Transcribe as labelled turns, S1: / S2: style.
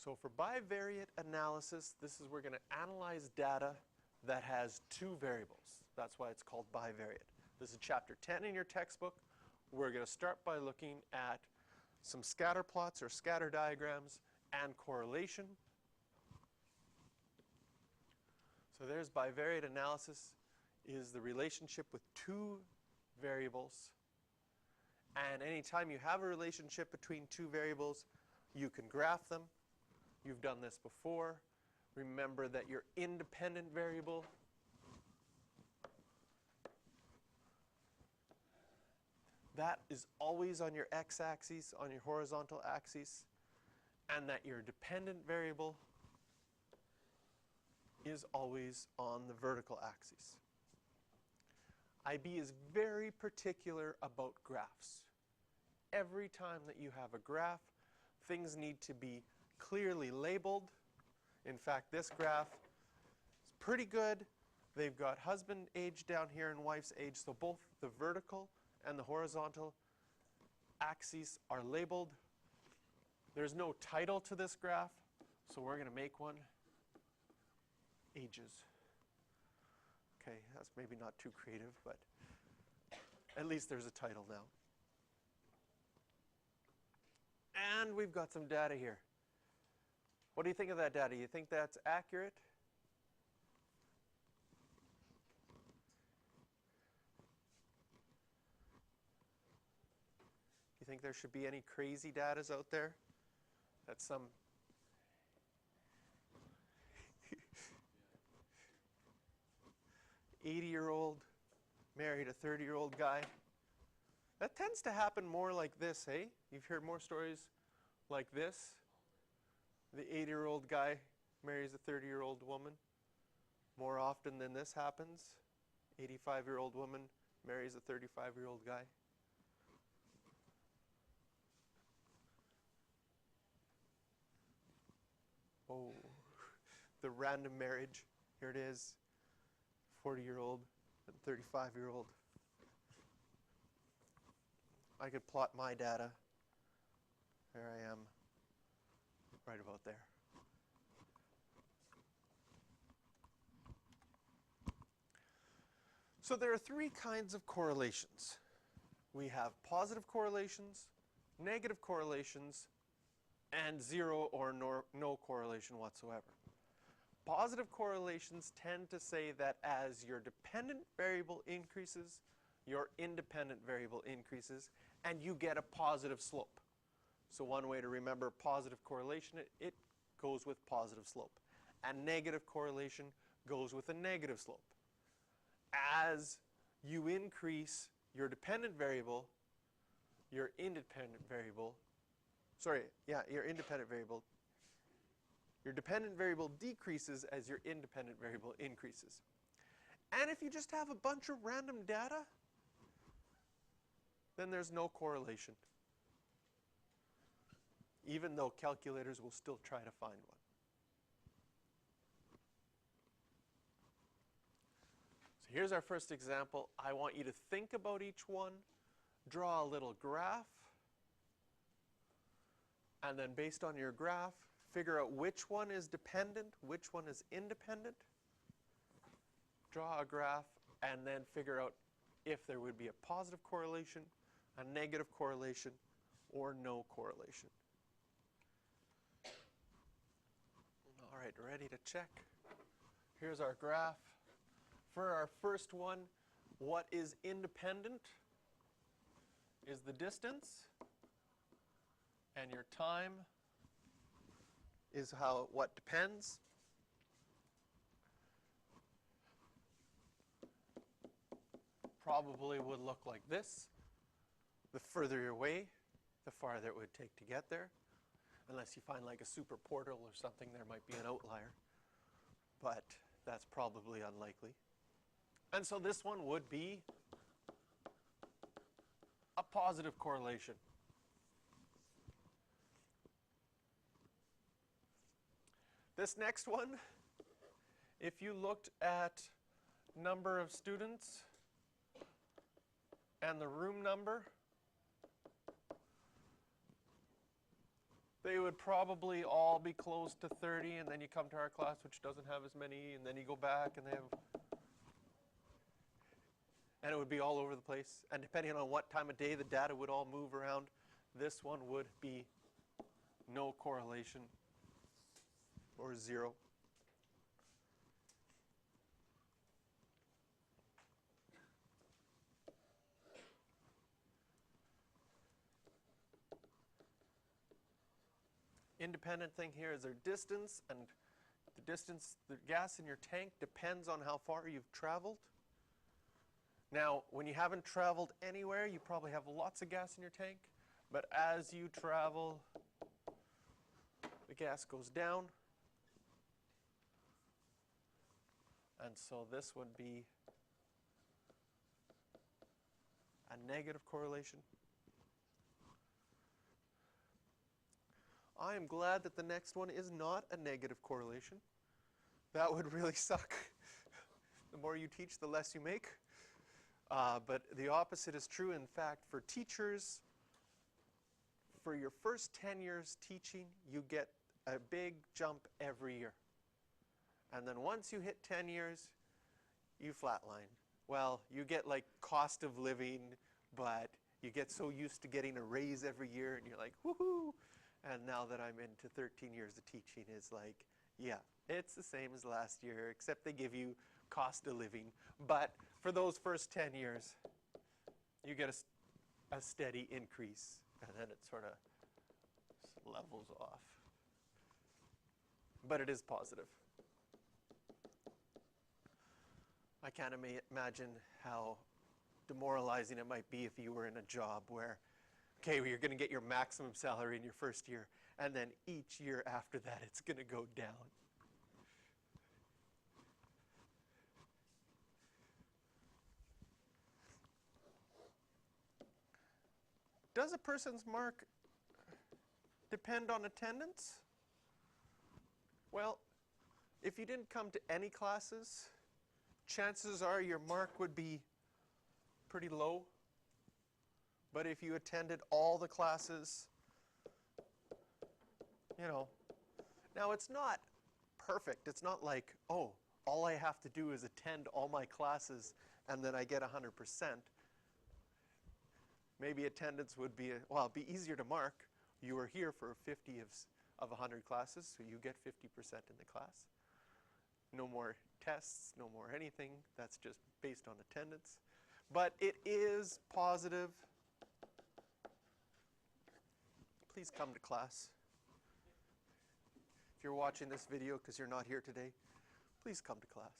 S1: So for bivariate analysis, this is we're going to analyze data that has two variables. That's why it's called bivariate. This is chapter 10 in your textbook. We're going to start by looking at some scatter plots or scatter diagrams and correlation. So there's bivariate analysis is the relationship with two variables. And anytime you have a relationship between two variables, you can graph them. You've done this before. Remember that your independent variable that is always on your x-axis, on your horizontal axis, and that your dependent variable is always on the vertical axis. IB is very particular about graphs. Every time that you have a graph, things need to be clearly labeled. In fact, this graph is pretty good. They've got husband age down here and wife's age, so both the vertical and the horizontal axes are labeled. There's no title to this graph, so we're going to make one. Ages. Okay, that's maybe not too creative, but at least there's a title now. And we've got some data here. What do you think of that data? You think that's accurate? You think there should be any crazy datas out there? That's some 80-year-old married a 30-year-old guy. That tends to happen more like this, hey? You've heard more stories like this. The 80-year-old guy marries a 30-year-old woman. More often than this happens, 85-year-old woman marries a 35-year-old guy. Oh, the random marriage. Here it is. 40-year-old and 35-year-old. I could plot my data. There I am, right about there. So there are three kinds of correlations. We have positive correlations, negative correlations, and zero or no correlation whatsoever. Positive correlations tend to say that as your dependent variable increases, your independent variable increases, and you get a positive slope. So one way to remember positive correlation, it goes with positive slope. And negative correlation goes with a negative slope. As you increase your dependent variable, your independent variable, your dependent variable decreases as your independent variable increases. And if you just have a bunch of random data, then there's no correlation, even though calculators will still try to find one. So here's our first example. I want you to think about each one, draw a little graph, and then based on your graph, figure out which one is dependent, which one is independent. Draw a graph, and then figure out if there would be a positive correlation, a negative correlation, or no correlation. All right, ready to check? Here's our graph. For our first one, what is independent is the distance, and your time is what depends. Probably would look like this. The further you're away, the farther it would take to get there. Unless you find like a super portal or something, there might be an outlier. But that's probably unlikely. And so this one would be a positive correlation. This next one, if you looked at number of students and the room number, They would probably all be close to 30, and then you come to our class, which doesn't have as many, and then you go back, and they have, and it would be all over the place. And depending on what time of day, the data would all move around. This one would be no correlation or 0. Independent thing here is their distance, and the distance, the gas in your tank depends on how far you've traveled. Now, when you haven't traveled anywhere, you probably have lots of gas in your tank, but as you travel, the gas goes down. And so this would be a negative correlation. I am glad that the next one is not a negative correlation. That would really suck. The more you teach, the less you make. But the opposite is true. In fact, for teachers, for your first 10 years teaching, you get a big jump every year. And then once you hit 10 years, you flatline. Well, you get like cost of living, but you get so used to getting a raise every year, and you're like, woohoo! And now that I'm into 13 years of teaching, it's like, yeah, it's the same as last year, except they give you cost of living. But for those first 10 years, you get a steady increase, and then it sort of levels off. But it is positive. I can't imagine how demoralizing it might be if you were in a job where, okay, well, you're going to get your maximum salary in your first year, and then each year after that it's going to go down. Does a person's mark depend on attendance? Well, if you didn't come to any classes, chances are your mark would be pretty low. But if you attended all the classes, you know, now it's not perfect. It's not like, oh, all I have to do is attend all my classes and then I get 100%. Maybe attendance would be, well, it'd be easier to mark. You were here for 50 of 100 classes, so you get 50% in the class. No more tests, no more anything. That's just based on attendance. But it is positive. Please come to class. If you're watching this video because you're not here today, please come to class.